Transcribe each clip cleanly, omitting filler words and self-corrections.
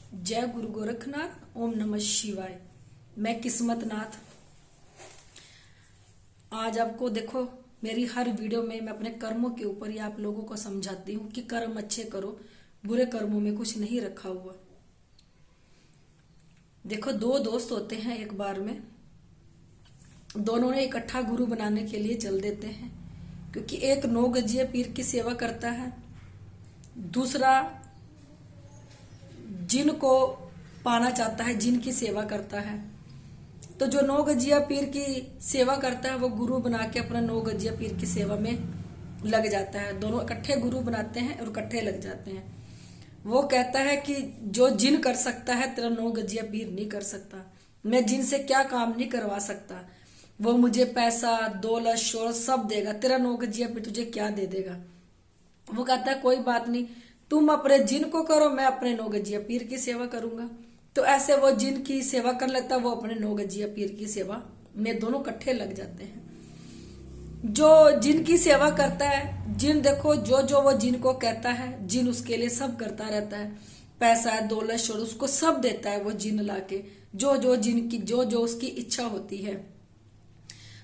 जय गुरु गोरखनाथ। ओम नमः शिवाय। मैं किस्मत नाथ। आज आपको देखो, मेरी हर वीडियो में मैं अपने कर्मों के ऊपर ही आप लोगों को समझाती हूँ कि कर्म अच्छे करो, बुरे कर्मों में कुछ नहीं रखा हुआ। देखो, दो दोस्त होते हैं, एक बार में दोनों ने इकट्ठा गुरु बनाने के लिए चल देते हैं, क्योंकि एक 9 गजिया पीर की सेवा करता है, दूसरा जिन को पाना चाहता है, जिन की सेवा करता है। तो जो 9 गजिया पीर की सेवा करता है वो गुरु बना के अपना 9 गजिया पीर की सेवा में लग जाता है। दोनों इकट्ठे गुरु बनाते हैं और इकट्ठे लग जाते हैं। वो कहता है कि जो जिन कर सकता है तेरा 9 गजिया पीर नहीं कर सकता। मैं जिन से क्या काम नहीं करवा सकता, वो मुझे पैसा दौलत शोहरत सब देगा, तेरा 9 गजिया पीर तुझे क्या दे देगा। वो कहता है कोई बात नहीं, तुम अपने जिन को करो, मैं अपने 9 गजिया पीर की सेवा करूंगा। तो ऐसे वो जिन की सेवा कर लेता है, वो अपने 9 गजिया पीर की सेवा में दोनों इकट्ठे लग जाते हैं। जो जिन की सेवा करता है, जिन देखो जो जो वो जिन को कहता है, जिन उसके लिए सब करता रहता है, पैसा दौलत शोहरत उसको सब देता है वो जिन लाके, जो जो जिन की जो जो उसकी इच्छा होती है।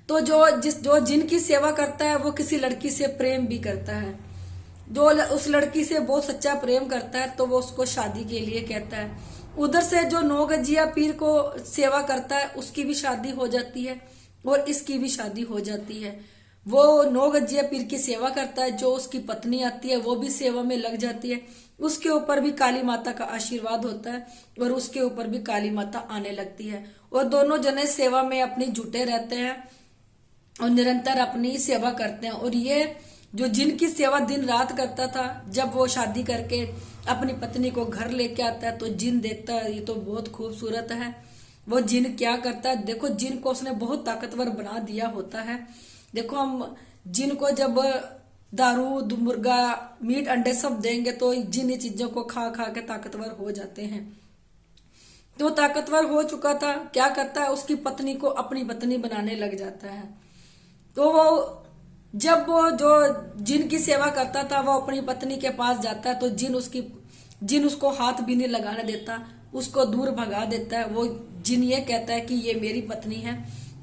तो जो जिन की सेवा करता है वो किसी लड़की से प्रेम भी करता है। जो उस लड़की से बहुत सच्चा प्रेम करता है तो वो उसको शादी के लिए कहता है। उधर से जो 9 गजिया पीर को सेवा करता है उसकी भी शादी हो जाती है और इसकी भी शादी हो जाती है। वो 9 गजिया पीर की सेवा करता है, जो उसकी पत्नी आती है वो भी सेवा में लग जाती है। उसके ऊपर भी काली माता का आशीर्वाद होता है और उसके ऊपर भी काली माता आने लगती है, और दोनों जने सेवा में अपनी जुटे रहते हैं और निरंतर अपनी सेवा करते हैं। और ये जो जिनकी सेवा दिन रात करता था, जब वो शादी करके अपनी पत्नी को घर लेके आता है तो जिन देखता है ये तो बहुत खूबसूरत है। वो जिन क्या करता है, देखो जिन को उसने बहुत ताकतवर बना दिया होता है। देखो, हम जिन को जब दारू मुर्गा मीट अंडे सब देंगे तो जिन ये चीजों को खा खा के ताकतवर हो जाते हैं। तो ताकतवर हो चुका था, क्या करता है, उसकी पत्नी को अपनी पत्नी बनाने लग जाता है। तो वो जब वो जो जिन की सेवा करता था वो अपनी पत्नी के पास जाता है तो जिन उसको हाथ भी नहीं लगाने देता, उसको दूर भगा देता है। वो जिन ये कहता है कि ये मेरी पत्नी है,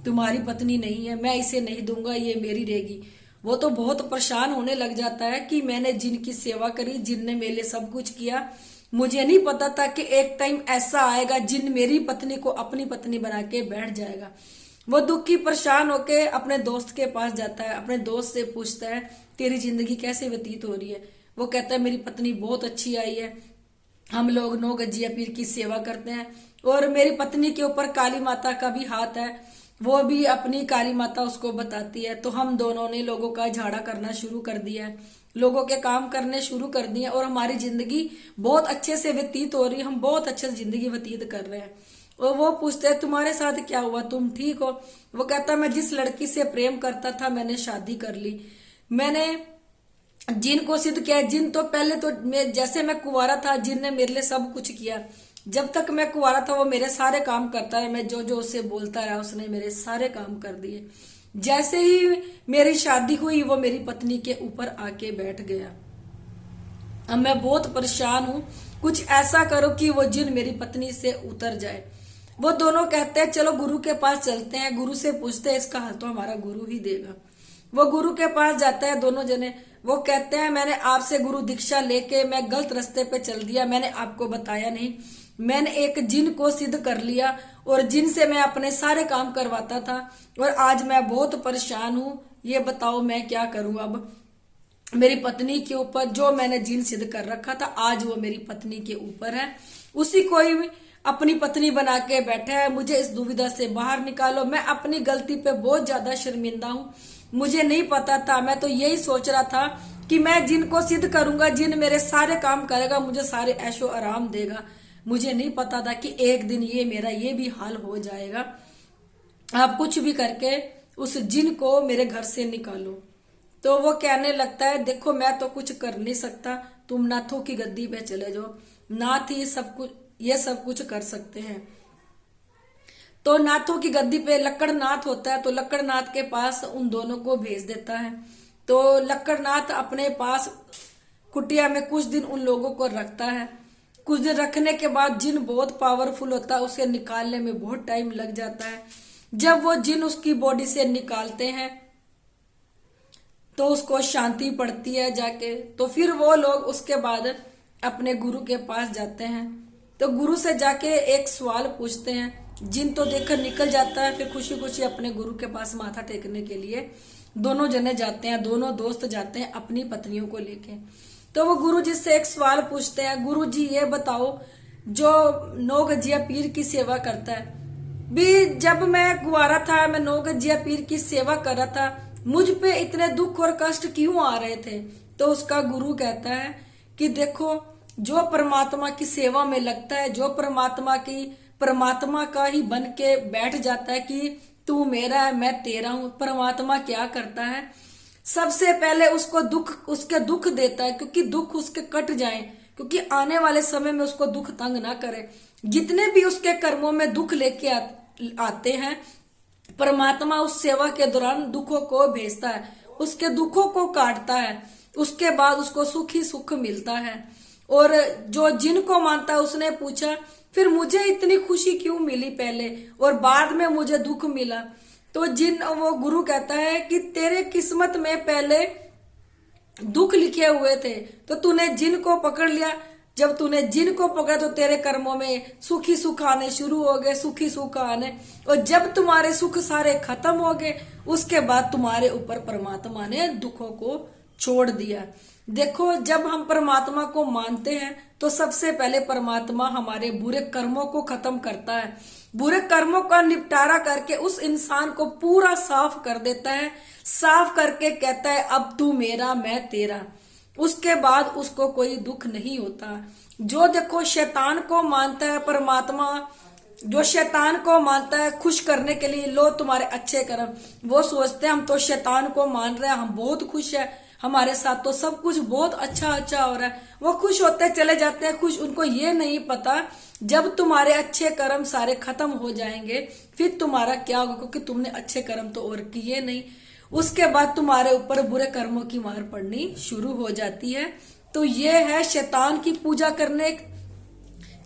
तुम्हारी पत्नी नहीं है, मैं इसे नहीं दूंगा, ये मेरी रहेगी। वो तो बहुत परेशान होने लग जाता है कि मैंने जिन की सेवा करी, जिन ने मेरे लिए सब कुछ किया, मुझे नहीं पता था कि एक टाइम ऐसा आएगा जिन मेरी पत्नी को अपनी पत्नी बना के बैठ जाएगा। वो दुखी परेशान होके अपने दोस्त के पास जाता है, अपने दोस्त से पूछता है तेरी जिंदगी कैसे व्यतीत हो रही है। वो कहता है मेरी पत्नी बहुत अच्छी आई है, हम लोग 9 गजिया पीर की सेवा करते हैं और मेरी पत्नी के ऊपर काली माता का भी हाथ है, वो भी अपनी काली माता उसको बताती है। तो हम दोनों ने लोगों का झाड़ा करना शुरू कर दिया है, लोगों के काम करने शुरू कर दिए और हमारी जिंदगी बहुत अच्छे से व्यतीत हो रही है, हम बहुत अच्छे से जिंदगी व्यतीत कर रहे हैं। और वो पूछते हैं तुम्हारे साथ क्या हुआ, तुम ठीक हो। वो कहता मैं जिस लड़की से प्रेम करता था मैंने शादी कर ली, मैंने जिन को सिद्ध किया। जिन तो पहले तो जैसे मैं कुंवारा था जिन ने मेरे लिए सब कुछ किया, जब तक मैं कुंवारा था वो मेरे सारे काम करता रहा, मैं जो जो उससे बोलता रहा उसने मेरे सारे काम कर दिए। जैसे ही मेरी शादी हुई वो मेरी पत्नी के ऊपर आके बैठ गया। अब मैं बहुत परेशान हूं, कुछ ऐसा करो कि वो जिन मेरी पत्नी से उतर जाए। वो दोनों कहते हैं चलो गुरु के पास चलते हैं, गुरु से पूछते हैं, इसका हल तो हमारा गुरु ही देगा। वो गुरु के पास जाता है दोनों जने। वो कहते हैं मैंने आपसे गुरु दीक्षा लेके मैं गलत रास्ते पे चल दिया, मैंने आपको बताया नहीं, मैंने एक जिन को सिद्ध कर लिया और जिन से मैं अपने सारे काम करवाता था और आज मैं बहुत परेशान हूं, ये बताओ मैं क्या करूं। अब मेरी पत्नी के ऊपर जो मैंने जिन सिद्ध कर रखा था आज वो मेरी पत्नी के ऊपर है, उसी को ही अपनी पत्नी बना के बैठा है। मुझे इस दुविधा से बाहर निकालो, मैं अपनी गलती पे बहुत ज्यादा शर्मिंदा हूं, मुझे नहीं पता था, मैं तो यही सोच रहा था कि मैं जिन को सिद्ध करूंगा, जिन मेरे सारे काम करेगा, मुझे सारे ऐशो आराम देगा। मुझे नहीं पता था कि एक दिन ये मेरा ये भी हाल हो जाएगा। आप कुछ भी करके उस जिन को मेरे घर से निकालो। तो वो कहने लगता है देखो मैं तो कुछ कर नहीं सकता, तुम नाथों की गद्दी पे चले जाओ, नाथ ही ये सब कुछ कर सकते हैं। तो नाथों की गद्दी पे लक्कड़नाथ होता है, तो लक्कड़नाथ के पास उन दोनों को भेज देता है। तो लक्कड़नाथ अपने पास कुटिया में कुछ दिन उन लोगों को रखता है कुछ दिन रखने के बाद जिन बहुत पावरफुल होता है उसे निकालने में बहुत टाइम लग जाता है। जब वो जिन उसकी बॉडी से निकालते हैं तो उसको शांति पड़ती है जाके, तो फिर वो लोग उसके बाद अपने गुरु के पास जाते हैं। तो गुरु से जाके एक सवाल पूछते हैं, जिन तो देखकर निकल जाता है। फिर खुशी खुशी अपने गुरु के पास माथा टेकने के लिए दोनों जने जाते हैं, दोनों दोस्त जाते हैं अपनी पत्नियों को लेके। तो वो गुरु जी से एक सवाल पूछते हैं, गुरु जी ये बताओ, जो 9 गजिया पीर की सेवा करता है भी, जब मैं कुंवारा था, मैं 9 गजिया पीर की सेवा कर रहा था, मुझ पे इतने दुख और कष्ट क्यों आ रहे थे? तो उसका गुरु कहता है कि देखो, जो परमात्मा की सेवा में लगता है, जो परमात्मा का ही बन के बैठ जाता है कि तू मेरा है मैं तेरा हूं, परमात्मा क्या करता है, सबसे पहले उसके दुख देता है, क्योंकि दुख उसके कट जाए, क्योंकि आने वाले समय में उसको दुख तंग ना करे। जितने भी उसके कर्मों में दुख लेके आते हैं, परमात्मा उस सेवा के दौरान दुखों को भेजता है, उसके दुखों को काटता है, उसके बाद उसको सुख ही सुख मिलता है। और जो जिनको मानता है उसने पूछा, फिर मुझे इतनी खुशी क्यों मिली पहले और बाद में मुझे दुख मिला? तो वो गुरु कहता है कि तेरे किस्मत में पहले दुख लिखे हुए थे, तो तूने जिन को पकड़ लिया। जब तूने जिन को पकड़ा तो तेरे कर्मों में सुखी सुख आने शुरू हो गए, सुखी सुख आने। और जब तुम्हारे सुख सारे खत्म हो गए, उसके बाद तुम्हारे ऊपर परमात्मा ने दुखों को छोड़ दिया। देखो, जब हम परमात्मा को मानते हैं तो सबसे पहले परमात्मा हमारे बुरे कर्मों को खत्म करता है, बुरे कर्मों का निपटारा करके उस इंसान को पूरा साफ कर देता है, साफ करके कहता है अब तू मेरा मैं तेरा। उसके बाद उसको कोई दुख नहीं होता। जो देखो शैतान को मानता है परमात्मा, जो शैतान को मानता है खुश करने के लिए, लो तुम्हारे अच्छे कर्म, वो सोचते हैं हम तो शैतान को मान रहे हैं, हम बहुत खुश है, हमारे साथ तो सब कुछ बहुत अच्छा अच्छा हो रहा है। वो खुश होते चले जाते हैं, खुश। उनको ये नहीं पता जब तुम्हारे अच्छे कर्म सारे खत्म हो जाएंगे फिर तुम्हारा क्या होगा, क्योंकि तुमने अच्छे कर्म तो और किए नहीं। उसके बाद तुम्हारे ऊपर बुरे कर्मों की मार पड़नी शुरू हो जाती है। तो ये है शैतान की पूजा करने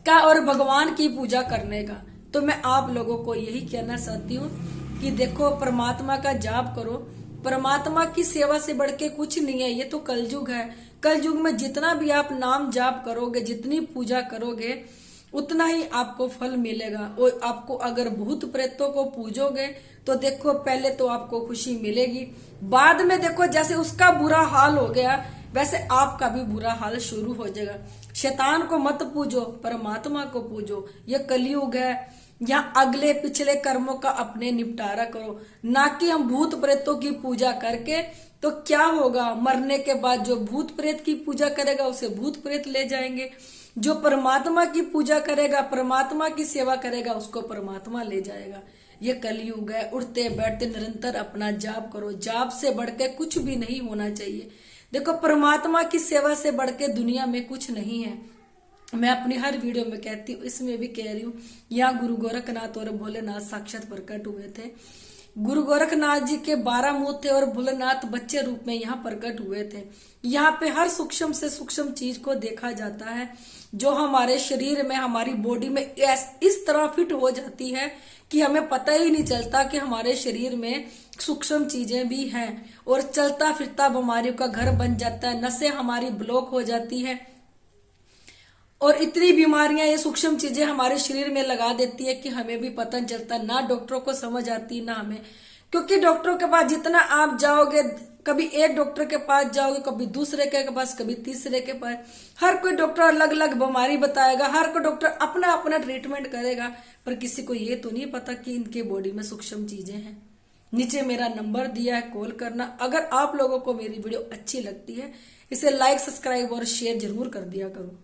का और भगवान की पूजा करने का। तो मैं आप लोगों को यही कहना चाहती हूँ कि देखो, परमात्मा का जाप करो, परमात्मा की सेवा से बढ़ के कुछ नहीं है। ये तो कलयुग है, कलयुग में जितना भी आप नाम जाप करोगे, जितनी पूजा करोगे, उतना ही आपको फल मिलेगा। और आपको अगर भूत प्रेतों को पूजोगे तो देखो, पहले तो आपको खुशी मिलेगी, बाद में देखो जैसे उसका बुरा हाल हो गया वैसे आपका भी बुरा हाल शुरू हो जाएगा। शैतान को मत पूजो, परमात्मा को पूजो। ये कलयुग है, यहाँ अगले पिछले कर्मों का अपने निपटारा करो, ना कि हम भूत प्रेतों की पूजा करके। तो क्या होगा, मरने के बाद जो भूत प्रेत की पूजा करेगा उसे भूत प्रेत ले जाएंगे, जो परमात्मा की पूजा करेगा, परमात्मा की सेवा करेगा, उसको परमात्मा ले जाएगा। ये कलयुग है। उठते बैठते निरंतर अपना जाप करो, जाप से बढ़ के कुछ भी नहीं होना चाहिए। देखो, परमात्मा की सेवा से बढ़ के दुनिया में कुछ नहीं है। मैं अपनी हर वीडियो में कहती हूँ, इसमें भी कह रही हूँ, यहाँ गुरु गोरखनाथ और भोलेनाथ साक्षात प्रकट हुए थे। गुरु गोरखनाथ जी के 12 मुंह थे और भोलेनाथ बच्चे रूप में यहाँ प्रकट हुए थे। यहाँ पे हर सूक्ष्म से सूक्ष्म चीज को देखा जाता है, जो हमारे शरीर में, हमारी बॉडी में इस तरह फिट हो जाती है कि हमें पता ही नहीं चलता कि हमारे शरीर में सूक्ष्म चीजें भी हैं। और चलता फिरता बीमारियों का घर बन जाता है, नसें हमारी ब्लॉक हो जाती है, और इतनी बीमारियां, ये सूक्ष्म चीजें हमारे शरीर में लगा देती है कि हमें भी पता नहीं चलता, ना डॉक्टरों को समझ आती ना हमें। क्योंकि डॉक्टरों के पास जितना आप जाओगे, कभी एक डॉक्टर के पास जाओगे, कभी दूसरे के पास, कभी तीसरे के पास, हर कोई डॉक्टर अलग अलग बीमारी बताएगा, हर कोई डॉक्टर अपना अपना ट्रीटमेंट करेगा, पर किसी को ये तो नहीं पता कि इनके बॉडी में सूक्ष्म चीजें हैं। नीचे मेरा नंबर दिया है, कॉल करना। अगर आप लोगों को मेरी वीडियो अच्छी लगती है, इसे लाइक, सब्सक्राइब और शेयर जरूर कर दिया करो।